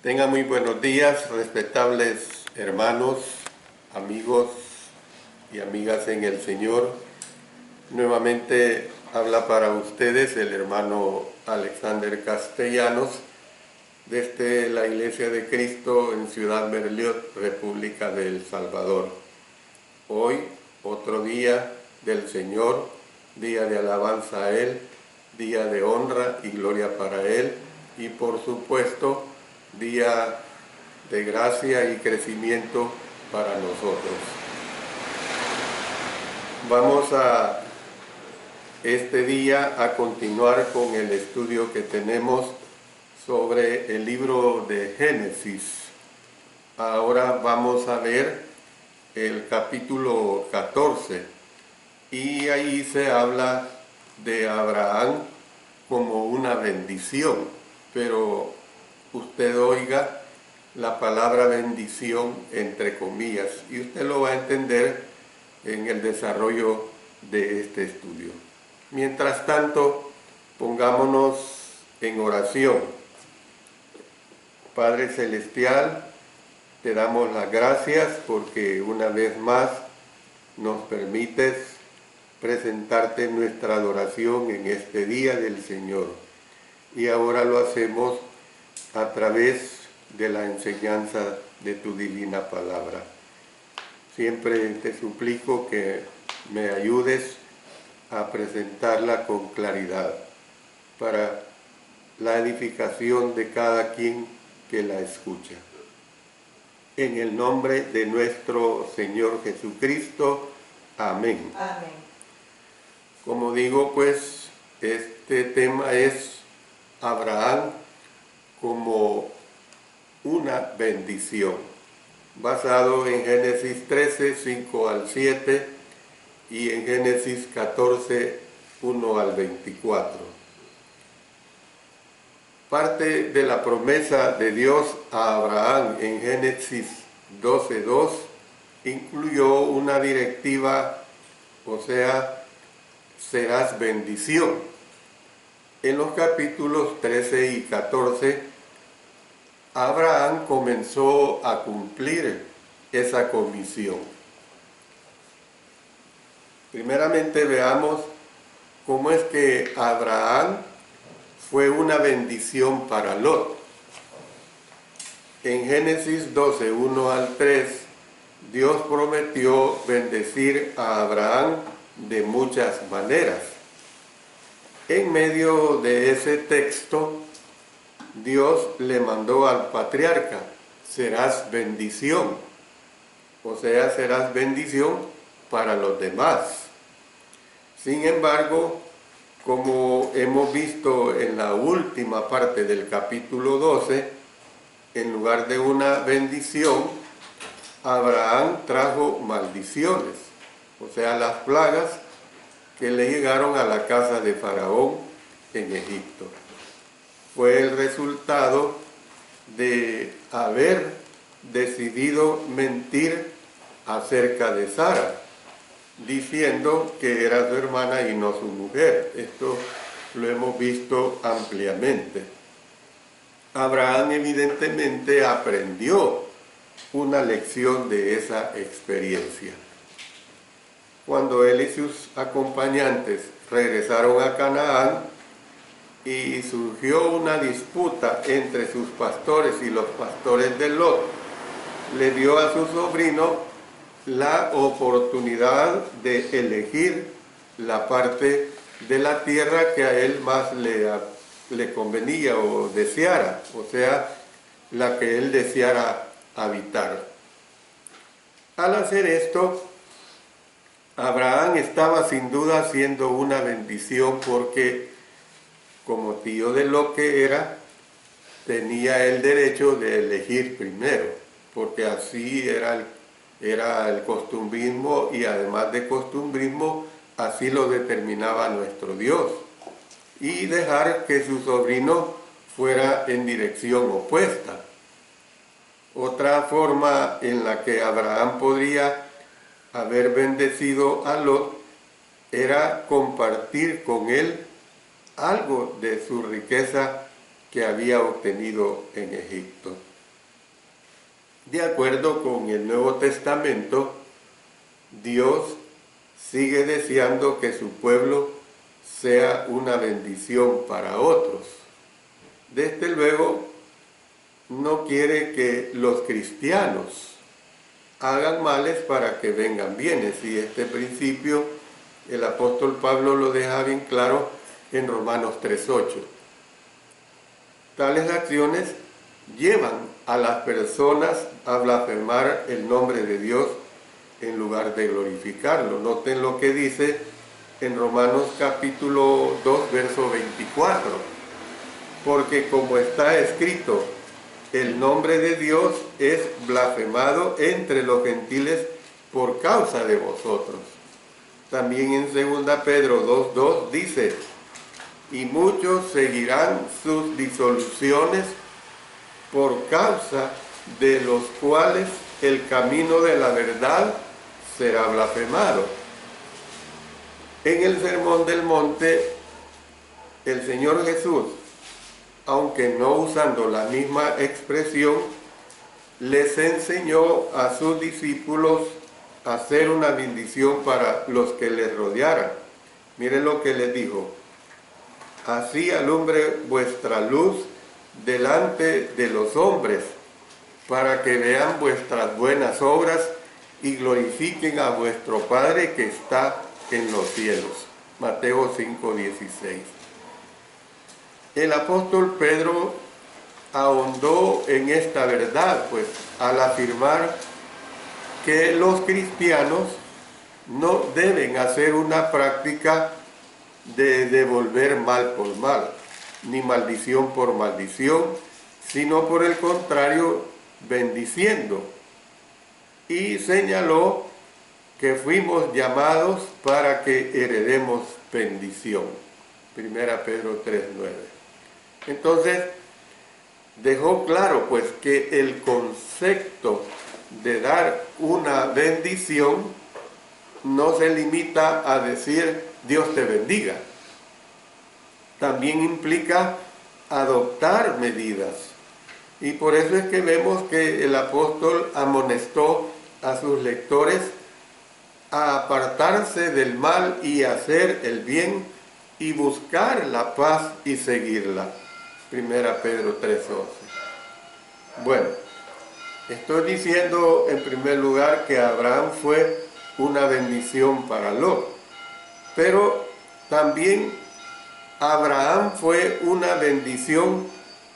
Tengan muy buenos días, respetables hermanos, amigos y amigas en el Señor. Nuevamente habla para ustedes el hermano Alexander Castellanos, desde la Iglesia de Cristo en Ciudad Merliot, República de El Salvador. Hoy, otro día del Señor, día de alabanza a Él, día de honra y gloria para Él, y por supuesto, día de gracia y crecimiento para nosotros. Vamos a este día a continuar con el estudio que tenemos sobre el libro de Génesis. Ahora vamos a ver el capítulo 14 y ahí se habla de Abraham como una bendición, pero usted oiga la palabra bendición entre comillas y usted lo va a entender en el desarrollo de este estudio. Mientras tanto, pongámonos en oración. Padre Celestial, te damos las gracias porque una vez más nos permites presentarte nuestra adoración en este día del Señor. Y ahora lo hacemos a través de la enseñanza de tu divina palabra. Siempre te suplico que me ayudes a presentarla con claridad para la edificación de cada quien que la escucha. En el nombre de nuestro Señor Jesucristo. Amén. Amén. Como digo, pues, este tema es Abraham como una bendición, basado en Génesis 13, 5 al 7 y en Génesis 14, 1 al 24. Parte de la promesa de Dios a Abraham en Génesis 12:2 incluyó una directiva, o sea, serás bendición. En los capítulos 13 y 14, Abraham comenzó a cumplir esa comisión. Primeramente veamos cómo es que Abraham fue una bendición para Lot. En Génesis 12, 1 al 3, Dios prometió bendecir a Abraham de muchas maneras. En medio de ese texto, Dios le mandó al patriarca, serás bendición, o sea, serás bendición para los demás. Sin embargo, como hemos visto en la última parte del capítulo 12, en lugar de una bendición, Abraham trajo maldiciones, o sea, las plagas que le llegaron a la casa de Faraón en Egipto. Fue el resultado de haber decidido mentir acerca de Sara, diciendo que era su hermana y no su mujer. Esto lo hemos visto ampliamente. Abraham evidentemente aprendió una lección de esa experiencia. Cuando él y sus acompañantes regresaron a Canaán y surgió una disputa entre sus pastores y los pastores de Lot, le dio a su sobrino la oportunidad de elegir la parte de la tierra que a él más le convenía o deseara, o sea, la que él deseara habitar. Al hacer esto, Abraham estaba sin duda haciendo una bendición porque, como tío de Lot que era, tenía el derecho de elegir primero, porque así era el costumbrismo, y además de costumbrismo, así lo determinaba nuestro Dios, y dejar que su sobrino fuera en dirección opuesta. Otra forma en la que Abraham podría haber bendecido a Lot era compartir con él algo de su riqueza que había obtenido en Egipto. De acuerdo con el Nuevo Testamento, Dios sigue deseando que su pueblo sea una bendición para otros. Desde luego, no quiere que los cristianos hagan males para que vengan bienes. Y este principio el apóstol Pablo lo deja bien claro en Romanos 3:8. Tales acciones llevan a las personas a blasfemar el nombre de Dios en lugar de glorificarlo. Noten lo que dice en Romanos capítulo 2, verso 24. Porque como está escrito, el nombre de Dios es blasfemado entre los gentiles por causa de vosotros. También en 2 Pedro 2:2 dice, y muchos seguirán sus disoluciones por causa de los cuales el camino de la verdad será blasfemado. En el Sermón del Monte, el Señor Jesús, aunque no usando la misma expresión, les enseñó a sus discípulos a hacer una bendición para los que les rodearan. Miren lo que les dijo. Así alumbre vuestra luz delante de los hombres, para que vean vuestras buenas obras y glorifiquen a vuestro Padre que está en los cielos. Mateo 5:16. El apóstol Pedro ahondó en esta verdad, pues, al afirmar que los cristianos no deben hacer una práctica de devolver mal por mal, ni maldición por maldición, sino por el contrario, bendiciendo. Y señaló que fuimos llamados para que heredemos bendición. 1 Pedro 3:9. Entonces, dejó claro pues que el concepto de dar una bendición no se limita a decir Dios te bendiga. También implica adoptar medidas. Y por eso es que vemos que el apóstol amonestó a sus lectores a apartarse del mal y hacer el bien y buscar la paz y seguirla. 1 Pedro 3:11. Bueno, estoy diciendo en primer lugar que Abraham fue una bendición para Lot, pero también Abraham fue una bendición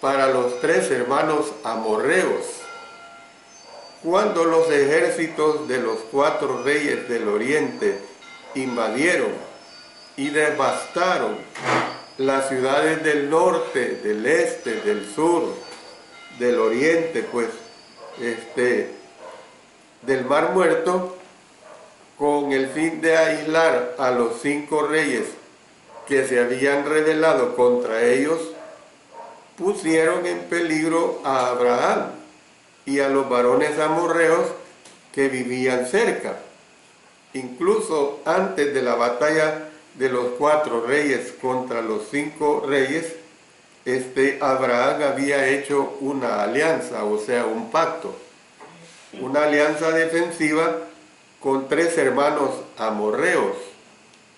para los 3 hermanos amorreos. Cuando los ejércitos de los 4 reyes del oriente invadieron y devastaron las ciudades del norte, del este, del sur, del oriente, pues, del Mar Muerto, con el fin de aislar a los 5 reyes que se habían rebelado contra ellos, pusieron en peligro a Abraham y a los varones amorreos que vivían cerca. Incluso antes de la batalla de los 4 reyes contra los 5 reyes, Abraham había hecho una alianza, o sea, un pacto, una alianza defensiva con 3 hermanos amorreos.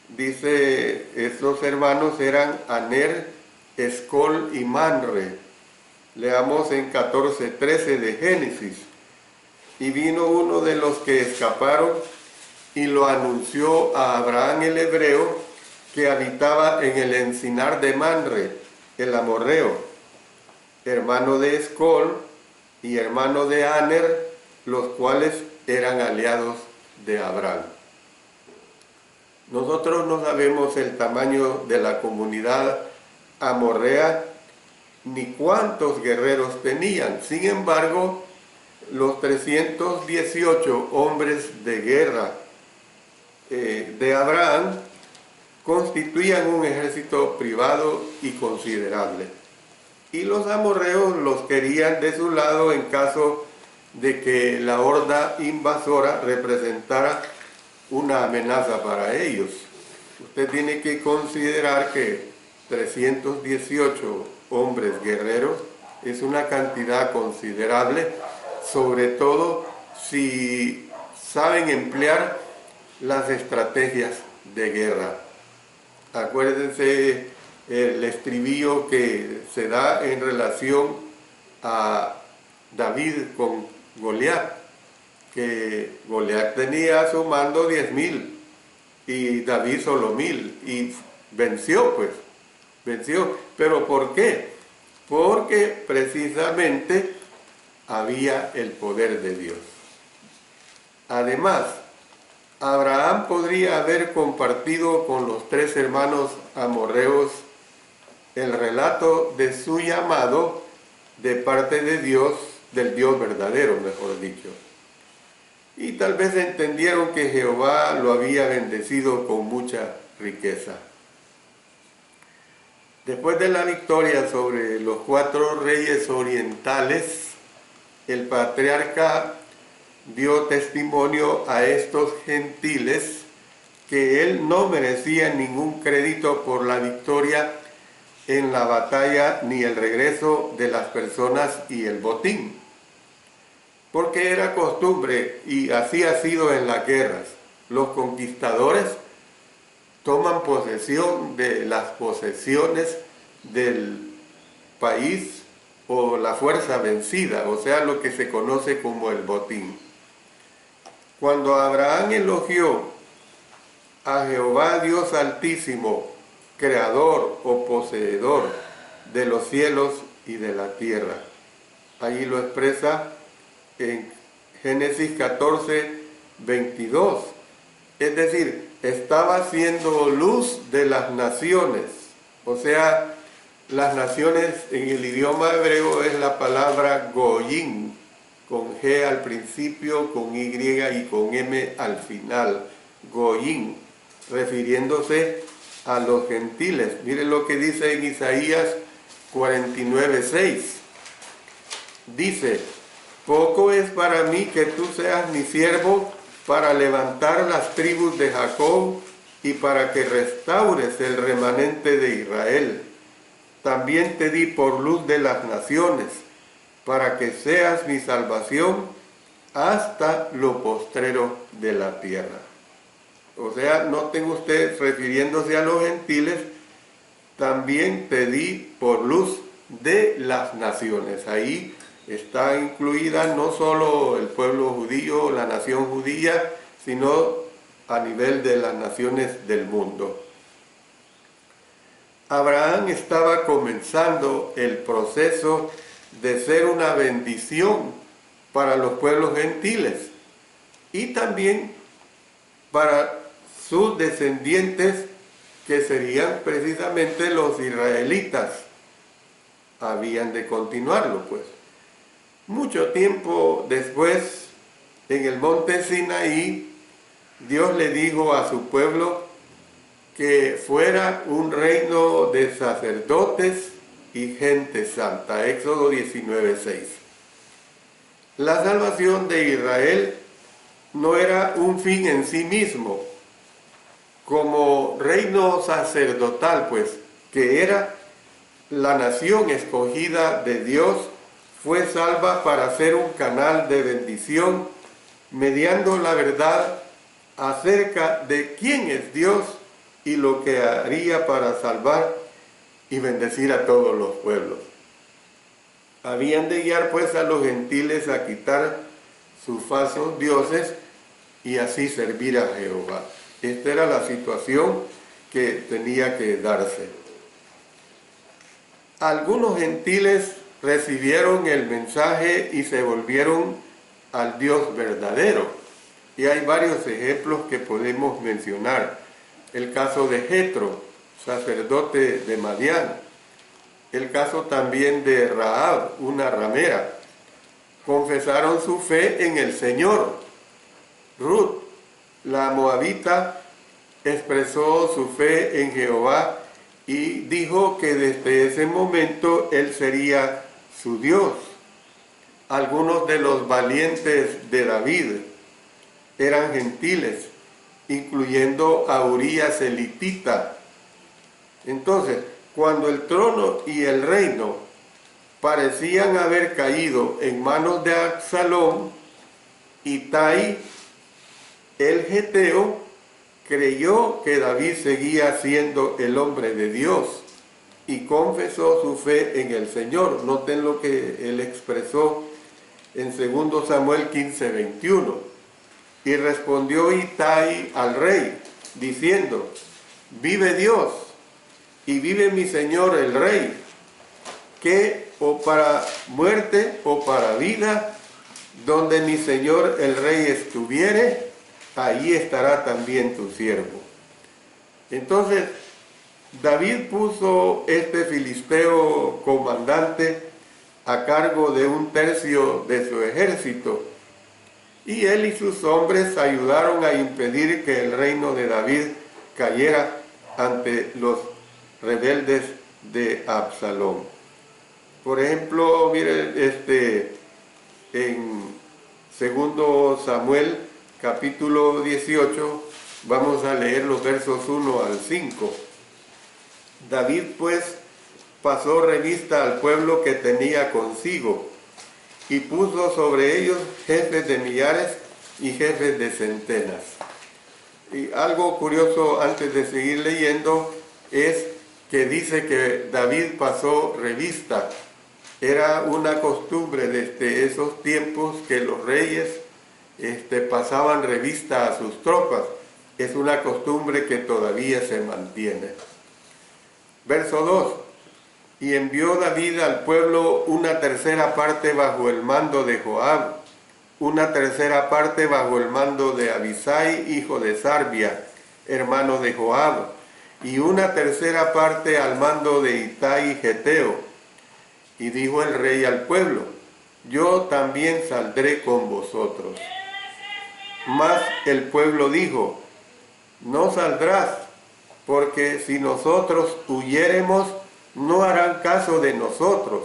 Dice, esos hermanos eran Aner, Escol y Manre. Leamos en 14:13 de Génesis. Y vino uno de los que escaparon y lo anunció a Abraham el hebreo, que habitaba en el encinar de Manre, el amorreo, hermano de Escol y hermano de Aner, los cuales eran aliados de Abraham. Nosotros no sabemos el tamaño de la comunidad amorrea ni cuántos guerreros tenían. Sin embargo, los 318 hombres de guerra de Abraham constituían un ejército privado y considerable. Y los amorreos los querían de su lado en caso de que la horda invasora representara una amenaza para ellos. Usted tiene que considerar que 318 hombres guerreros es una cantidad considerable sobre todo si saben emplear las estrategias de guerra. Acuérdense el estribillo que se da en relación a David con Goliat, que Goliat tenía a su mando 10,000 y David solo 1,000, y venció, pues, venció. ¿Pero por qué? Porque precisamente había el poder de Dios. Además, Abraham podría haber compartido con los 3 hermanos amorreos el relato de su llamado de parte de Dios, del Dios verdadero, mejor dicho. Y tal vez entendieron que Jehová lo había bendecido con mucha riqueza. Después de la victoria sobre los 4 reyes orientales, el patriarca dio testimonio a estos gentiles que él no merecía ningún crédito por la victoria en la batalla ni el regreso de las personas y el botín, porque era costumbre, y así ha sido en las guerras. Los conquistadores toman posesión de las posesiones del país o la fuerza vencida, o sea, lo que se conoce como el botín. Cuando Abraham elogió a Jehová Dios Altísimo, creador o poseedor de los cielos y de la tierra, ahí lo expresa en Génesis 14, 22. Es decir, estaba siendo luz de las naciones. O sea, las naciones en el idioma hebreo es la palabra goyim, con G al principio, con Y y con M al final. Goyim, refiriéndose a los gentiles. Miren lo que dice en Isaías 49:6. Dice: poco es para mí que tú seas mi siervo para levantar las tribus de Jacob y para que restaures el remanente de Israel. También te di por luz de las naciones, para que seas mi salvación hasta lo postrero de la tierra. O sea, noten ustedes, refiriéndose a los gentiles, también te di por luz de las naciones. Ahí está incluida no solo el pueblo judío, la nación judía, sino a nivel de las naciones del mundo. Abraham estaba comenzando el proceso de ser una bendición para los pueblos gentiles y también para sus descendientes, que serían precisamente los israelitas. Habían de continuarlo, pues. Mucho tiempo después, en el monte Sinaí, Dios le dijo a su pueblo que fuera un reino de sacerdotes y gente santa. Éxodo 19:6. La salvación de Israel no era un fin en sí mismo, como reino sacerdotal, pues, que era la nación escogida de Dios, fue salva para ser un canal de bendición, mediando la verdad acerca de quién es Dios y lo que haría para salvar y bendecir a todos los pueblos. Habían de guiar pues a los gentiles a quitar sus falsos dioses y así servir a Jehová. Esta era la situación que tenía que darse. Algunos gentiles recibieron el mensaje y se volvieron al Dios verdadero. Y hay varios ejemplos que podemos mencionar. El caso de Jetro, sacerdote de Madián. El caso también de Rahab, una ramera. Confesaron su fe en el Señor. Ruth, la moabita, expresó su fe en Jehová y dijo que desde ese momento él sería su Dios. Algunos de los valientes de David eran gentiles, incluyendo a Urías elitita. Entonces, cuando el trono y el reino parecían haber caído en manos de Absalón, Itai, el geteo, creyó que David seguía siendo el hombre de Dios y confesó su fe en el Señor. Noten lo que él expresó en 2 Samuel 15:21. Y respondió Itai al rey, diciendo: vive Dios y vive mi señor el rey, que o para muerte o para vida, donde mi señor el rey estuviere, allí estará también tu siervo. Entonces, David puso este filisteo comandante a cargo de 1/3 de su ejército, y él y sus hombres ayudaron a impedir que el reino de David cayera ante los rebeldes de Absalón. Por ejemplo, miren, en 2 Samuel capítulo 18, vamos a leer los versos 1 al 5. David pues pasó revista al pueblo que tenía consigo y puso sobre ellos jefes de millares y jefes de centenas. Y algo curioso antes de seguir leyendo es que dice que David pasó revista. Era una costumbre desde esos tiempos que los reyes pasaban revista a sus tropas. Es una costumbre que todavía se mantiene. Verso 2. Y envió David al pueblo 1/3 parte bajo el mando de Joab, 1/3 parte bajo el mando de Abisai, hijo de Sarbia, hermano de Joab, y 1/3 parte al mando de Itai geteo. Y dijo el rey al pueblo: yo también saldré con vosotros. Mas el pueblo dijo: no saldrás, porque si nosotros huyéremos, no harán caso de nosotros,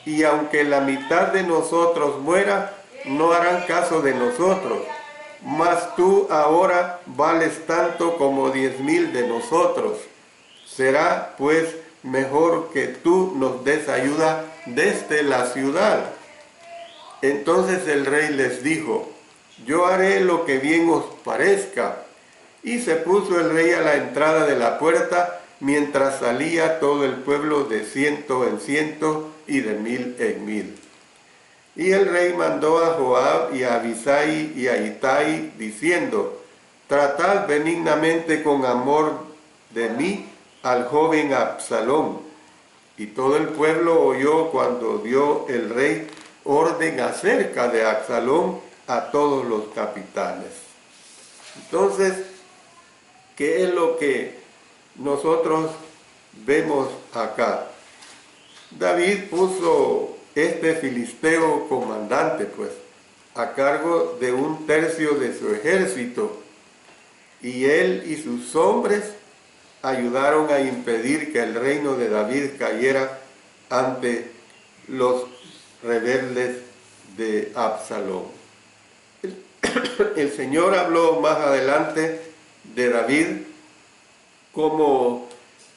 y aunque la mitad de nosotros muera, no harán caso de nosotros. Mas tú ahora vales tanto como 10,000 de nosotros. Será pues mejor que tú nos des ayuda desde la ciudad. Entonces el rey les dijo: yo haré lo que bien os parezca. Y se puso el rey a la entrada de la puerta, mientras salía todo el pueblo de 100 en 100 y de 1000 en 1000. Y el rey mandó a Joab y a Abisai y a Itai, diciendo: tratad benignamente con amor de mí al joven Absalón. Y todo el pueblo oyó cuando dio el rey orden acerca de Absalón a todos los capitanes. Entonces, ¿qué es lo que nosotros vemos acá? David puso este filisteo comandante, pues, a cargo de 1/3 de su ejército, y él y sus hombres ayudaron a impedir que el reino de David cayera ante los rebeldes de Absalón. El Señor habló más adelante de David como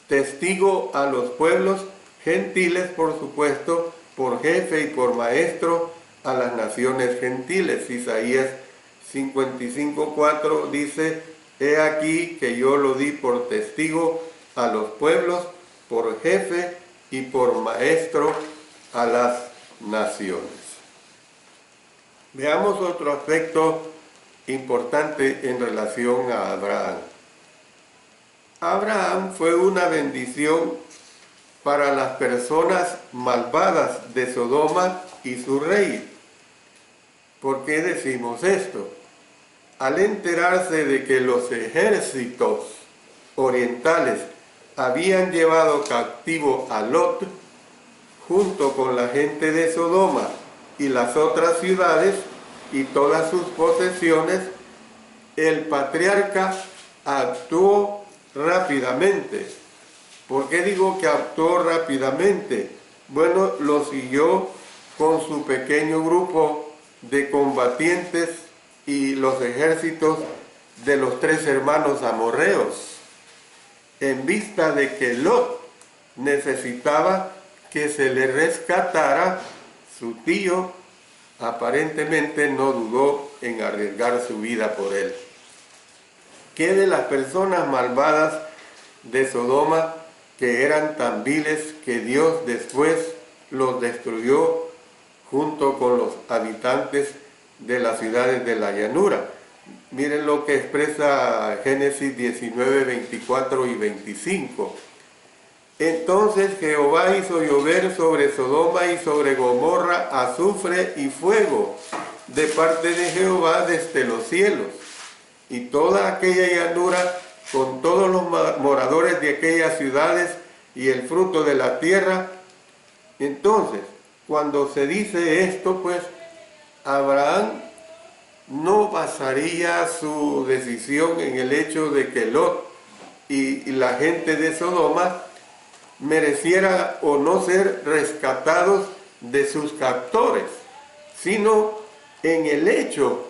testigo a los pueblos gentiles, por supuesto, por jefe y por maestro a las naciones gentiles. Isaías 55:4 dice: he aquí que yo lo di por testigo a los pueblos, por jefe y por maestro a las naciones. Veamos otro aspecto importante en relación a Abraham. Abraham fue una bendición para las personas malvadas de Sodoma y su rey. ¿Por qué decimos esto? Al enterarse de que los ejércitos orientales habían llevado cautivo a Lot, junto con la gente de Sodoma y las otras ciudades y todas sus posesiones, el patriarca actuó rápidamente. ¿Por qué digo que actuó rápidamente? Bueno, lo siguió con su pequeño grupo de combatientes y los ejércitos de los 3 hermanos amorreos, en vista de que Lot necesitaba que se le rescatara, su tío aparentemente no dudó en arriesgar su vida por él. ¿Qué de las personas malvadas de Sodoma, que eran tan viles que Dios después los destruyó junto con los habitantes de las ciudades de la llanura? Miren lo que expresa Génesis 19, 24 y 25. Entonces Jehová hizo llover sobre Sodoma y sobre Gomorra azufre y fuego de parte de Jehová desde los cielos, y toda aquella llanura con todos los moradores de aquellas ciudades y el fruto de la tierra. Entonces, cuando se dice esto, pues Abraham no basaría su decisión en el hecho de que Lot y la gente de Sodoma mereciera o no ser rescatados de sus captores, sino en el hecho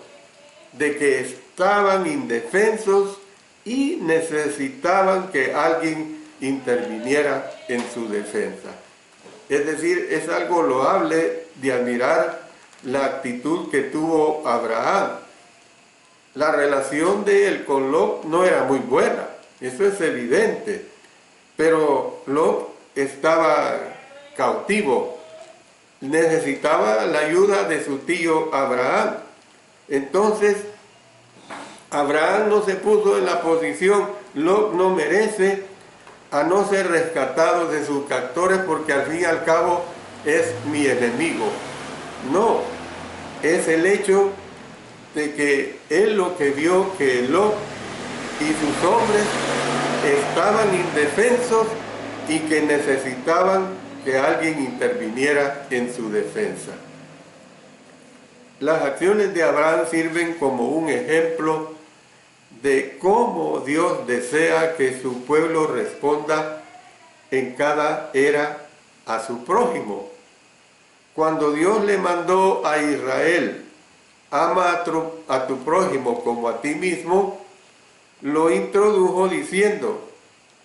de que estaban indefensos y necesitaban que alguien interviniera en su defensa. Es decir, es algo loable de admirar la actitud que tuvo Abraham. La relación de él con Lot no era muy buena, eso es evidente, pero Lot estaba cautivo, necesitaba la ayuda de su tío Abraham. Entonces, Abraham no se puso en la posición, Lot no merece a no ser rescatado de sus captores porque al fin y al cabo es mi enemigo. No, es el hecho de que él lo que vio que Lot y sus hombres estaban indefensos y que necesitaban que alguien interviniera en su defensa. Las acciones de Abraham sirven como un ejemplo de cómo Dios desea que su pueblo responda en cada era a su prójimo. Cuando Dios le mandó a Israel, ama a tu prójimo como a ti mismo, lo introdujo diciendo,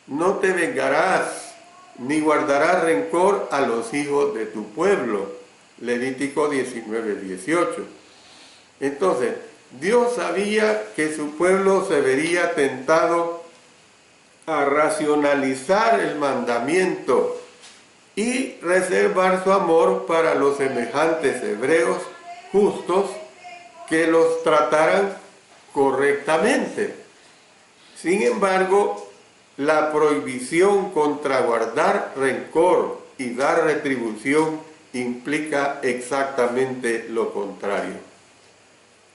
no te vengarás ni guardarás rencor a los hijos de tu pueblo. Levítico 19, 18. Entonces, Dios sabía que su pueblo se vería tentado a racionalizar el mandamiento y reservar su amor para los semejantes hebreos justos que los trataran correctamente. Sin embargo, la prohibición contra guardar rencor y dar retribución implica exactamente lo contrario.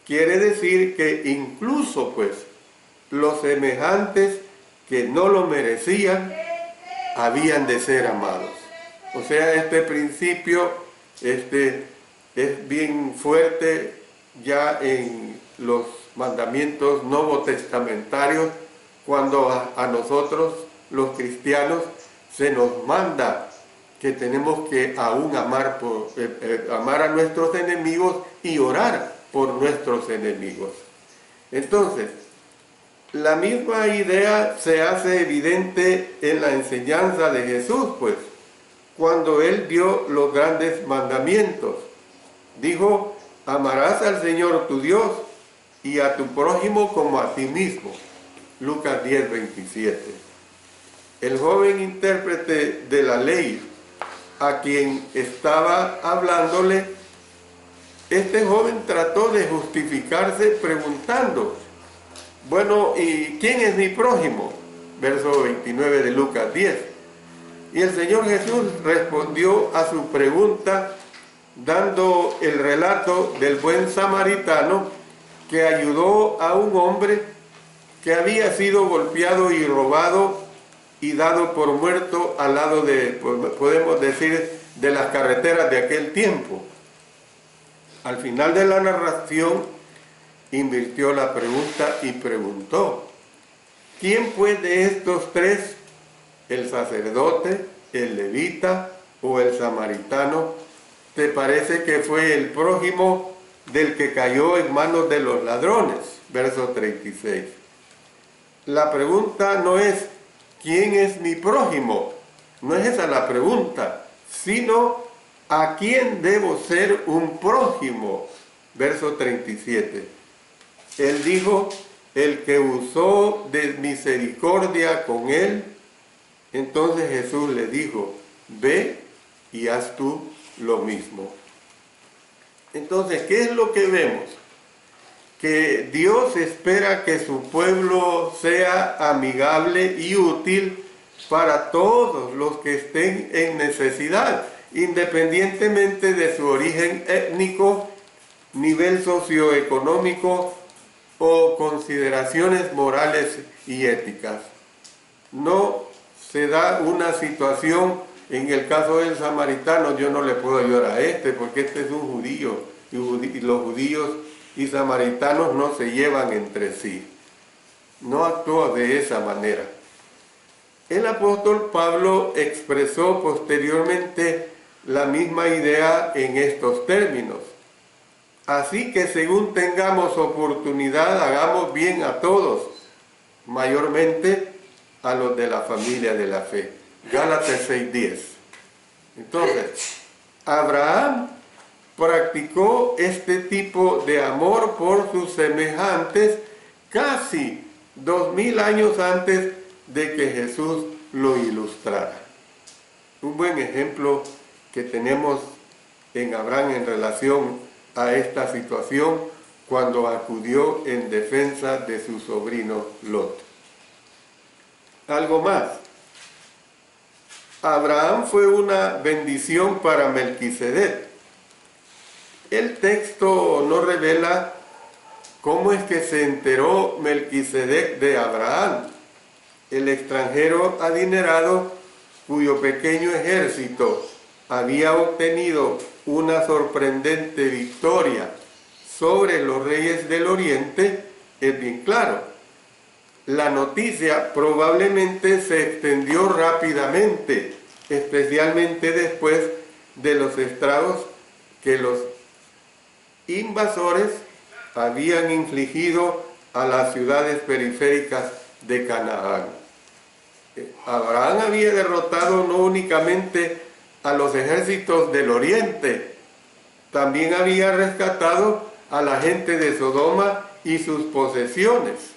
Quiere decir que incluso pues los semejantes que no lo merecían habían de ser amados. O sea, este principio es bien fuerte ya en los mandamientos novotestamentarios, cuando a nosotros los cristianos se nos manda que tenemos que aún amar a nuestros enemigos y orar por nuestros enemigos. Entonces, la misma idea se hace evidente en la enseñanza de Jesús, pues, cuando Él dio los grandes mandamientos. Dijo, amarás al Señor tu Dios y a tu prójimo como a ti mismo. Lucas 10, 27. El joven intérprete de la ley, a quien estaba hablándole, este joven trató de justificarse preguntando, bueno, ¿y quién es mi prójimo? Verso 29 de Lucas 10. Y el Señor Jesús respondió a su pregunta dando el relato del buen samaritano que ayudó a un hombre que había sido golpeado y robado y dado por muerto al lado de, podemos decir, de las carreteras de aquel tiempo. Al final de la narración, invirtió la pregunta y preguntó, ¿quién pues de estos tres, el sacerdote, el levita o el samaritano, te parece que fue el prójimo del que cayó en manos de los ladrones? Verso 36. La pregunta no es, ¿quién es mi prójimo? No es esa la pregunta. sino a quién debo ser un prójimo. Verso 37. Él dijo, el que usó de misericordia con él. Entonces Jesús le dijo, ve y haz tú lo mismo. Entonces, ¿qué es lo que vemos? Que Dios espera que su pueblo sea amigable y útil para todos los que estén en necesidad, independientemente de su origen étnico, nivel socioeconómico o consideraciones morales y éticas. No se da una situación, en el caso del samaritano, yo no le puedo ayudar a este porque este es un judío y los judíos y samaritanos no se llevan entre sí. No actúa de esa manera. El apóstol Pablo expresó posteriormente la misma idea en estos términos. Así que según tengamos oportunidad, hagamos bien a todos, mayormente a los de la familia de la fe. Gálatas 6:10. Entonces, Abraham practicó este tipo de amor por sus semejantes casi 2000 años antes de que Jesús lo ilustrara. Un buen ejemplo que tenemos en Abraham en relación a esta situación cuando acudió en defensa de su sobrino Lot. Algo más. Abraham fue una bendición para Melquisedec. El texto no revela cómo es que se enteró Melquisedec de Abraham, el extranjero adinerado cuyo pequeño ejército había obtenido una sorprendente victoria sobre los reyes del Oriente. Es bien claro. La noticia probablemente se extendió rápidamente, especialmente después de los estragos que los invasores habían infligido a las ciudades periféricas de Canaán. Abraham había derrotado no únicamente a los ejércitos del oriente, también había rescatado a la gente de Sodoma y sus posesiones.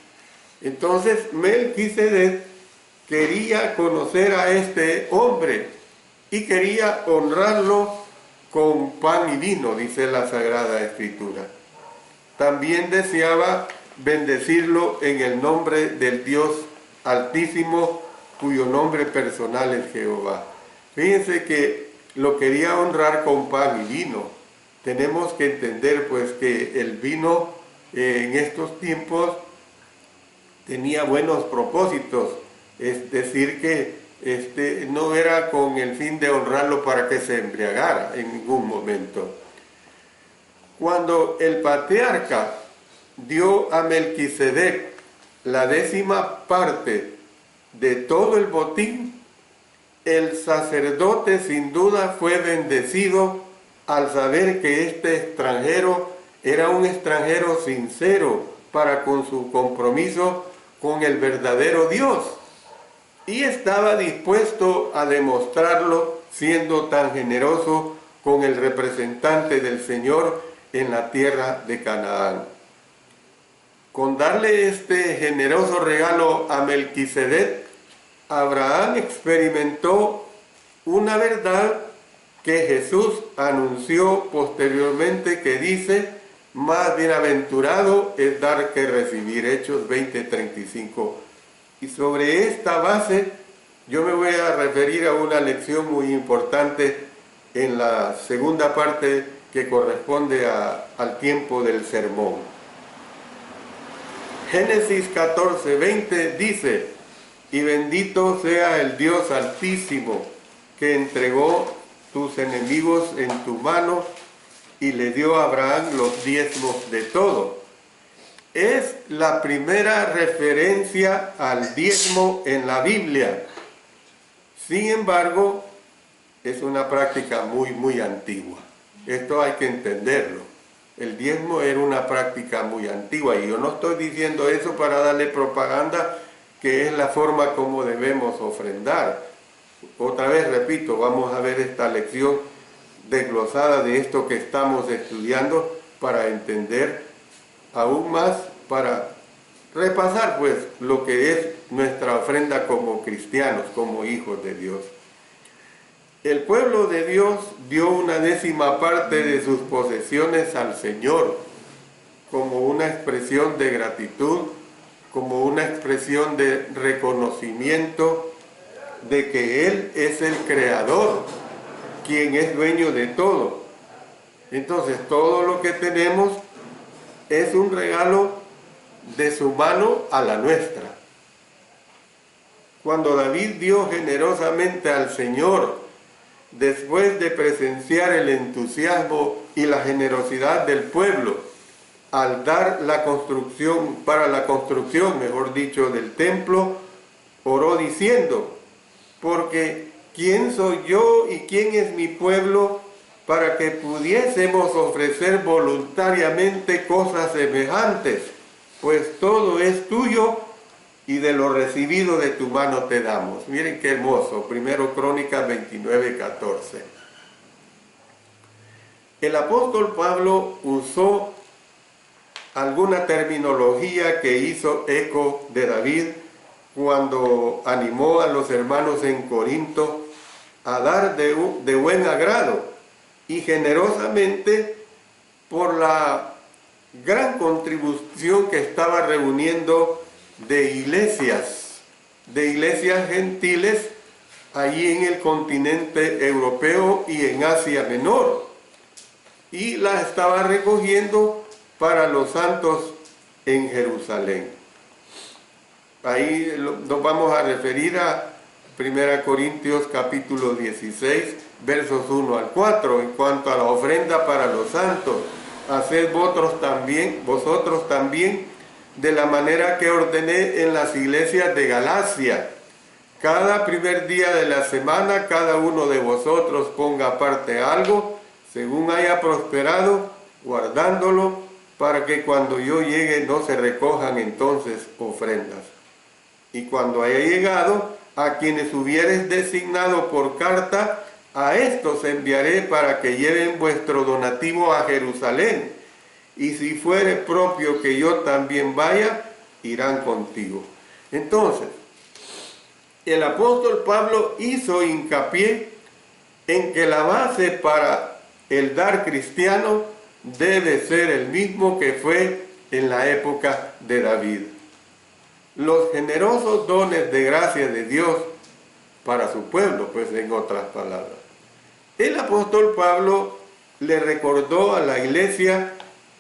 Entonces Melquisedec quería conocer a este hombre y quería honrarlo con pan y vino, dice la Sagrada Escritura. También deseaba bendecirlo en el nombre del Dios Altísimo, cuyo nombre personal es Jehová. Fíjense que lo quería honrar con pan y vino. Tenemos que entender pues que el vino en estos tiempos tenía buenos propósitos, es decir que no era con el fin de honrarlo para que se embriagara en ningún momento. Cuando el patriarca dio a Melquisedec la 10ª parte de todo el botín, el sacerdote sin duda fue bendecido al saber que este extranjero era un extranjero sincero para con su compromiso con el verdadero Dios, y estaba dispuesto a demostrarlo siendo tan generoso con el representante del Señor en la tierra de Canaán. Con darle este generoso regalo a Melquisedec, Abraham experimentó una verdad que Jesús anunció posteriormente, que dice: más bienaventurado es dar que recibir. Hechos 20:35. Y sobre esta base yo me voy a referir a una lección muy importante en la segunda parte que corresponde al tiempo del sermón. Génesis 14:20 dice: y bendito sea el Dios Altísimo, que entregó tus enemigos en tu mano y le dio a Abraham los diezmos de todo. Es la primera referencia al diezmo en la Biblia. Sin embargo, es una práctica muy antigua. Esto hay que entenderlo. El diezmo era una práctica muy antigua, y yo no estoy diciendo eso para darle propaganda, que es la forma como debemos ofrendar. Otra vez repito, vamos a ver esta lección desglosada de esto que estamos estudiando para entender aún más, para repasar pues lo que es nuestra ofrenda como cristianos, como hijos de Dios. El pueblo de Dios dio una 10ª parte de sus posesiones al Señor como una expresión de gratitud, como una expresión de reconocimiento de que Él es el Creador, quien es dueño de todo. Entonces todo lo que tenemos es un regalo de su mano a la nuestra. Cuando David dio generosamente al Señor, después de presenciar el entusiasmo y la generosidad del pueblo, al dar la construcción, para la construcción, mejor dicho, del templo, oró diciendo: porque ¿quién soy yo y quién es mi pueblo para que pudiésemos ofrecer voluntariamente cosas semejantes? Pues todo es tuyo y de lo recibido de tu mano te damos. Miren qué hermoso, 1 Crónicas 29:14. El apóstol Pablo usó alguna terminología que hizo eco de David cuando animó a los hermanos en Corinto a dar de buen agrado y generosamente por la gran contribución que estaba reuniendo de iglesias gentiles allí en el continente europeo y en Asia Menor, y la estaba recogiendo para los santos en Jerusalén. Ahí nos vamos a referir a 1 Corintios capítulo 16, versos 1 al 4, en cuanto a la ofrenda para los santos. Haced vosotros también, de la manera que ordené en las iglesias de Galacia. Cada primer día de la semana, cada uno de vosotros ponga aparte algo, según haya prosperado, guardándolo, para que cuando yo llegue no se recojan entonces ofrendas. Y cuando haya llegado, a quienes hubieres designado por carta, a estos enviaré para que lleven vuestro donativo a Jerusalén. Y si fuere propio que yo también vaya, irán contigo. Entonces, el apóstol Pablo hizo hincapié en que la base para el dar cristiano debe ser el mismo que fue en la época de David. Los generosos dones de gracia de Dios para su pueblo, pues en otras palabras. El apóstol Pablo le recordó a la iglesia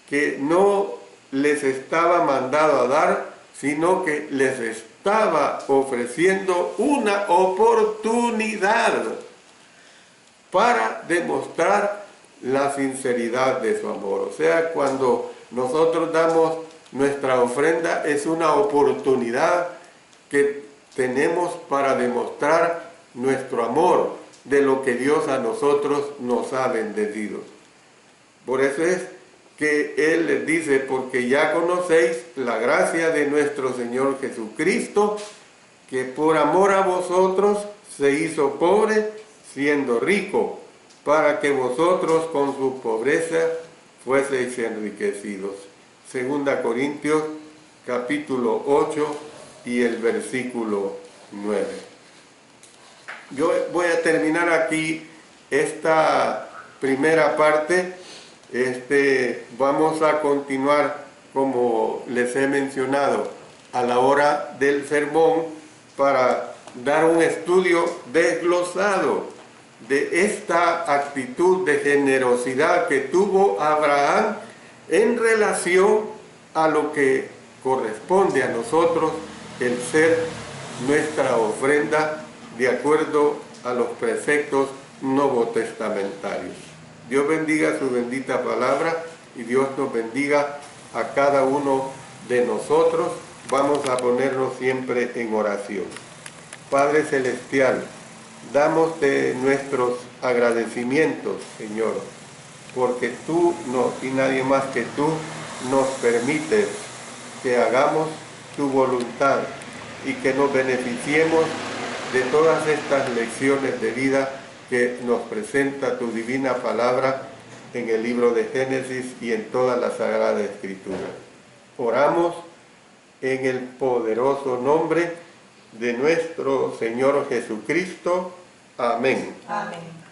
que no les estaba mandado a dar, sino que les estaba ofreciendo una oportunidad para demostrar la sinceridad de su amor. O sea, cuando nosotros damos nuestra ofrenda, es una oportunidad que tenemos para demostrar nuestro amor de lo que Dios a nosotros nos ha bendecido. Por eso es que Él les dice: porque ya conocéis la gracia de nuestro Señor Jesucristo, que por amor a vosotros se hizo pobre, siendo rico, para que vosotros con su pobreza fueseis enriquecidos. 2 Corintios capítulo 8 y el versículo 9. Yo voy a terminar aquí esta primera parte. Vamos a continuar, como les he mencionado, a la hora del sermón, para dar un estudio desglosado de esta actitud de generosidad que tuvo Abraham en relación a lo que corresponde a nosotros, el ser nuestra ofrenda de acuerdo a los preceptos novotestamentarios. Dios bendiga su bendita palabra y Dios nos bendiga a cada uno de nosotros. Vamos a ponernos siempre en oración. Padre Celestial, damos de nuestros agradecimientos, Señor, porque tú y nadie más que tú nos permites que hagamos tu voluntad y que nos beneficiemos de todas estas lecciones de vida que nos presenta tu divina palabra en el libro de Génesis y en toda la Sagrada Escritura. Oramos en el poderoso nombre de nuestro Señor Jesucristo. Amén. Amén.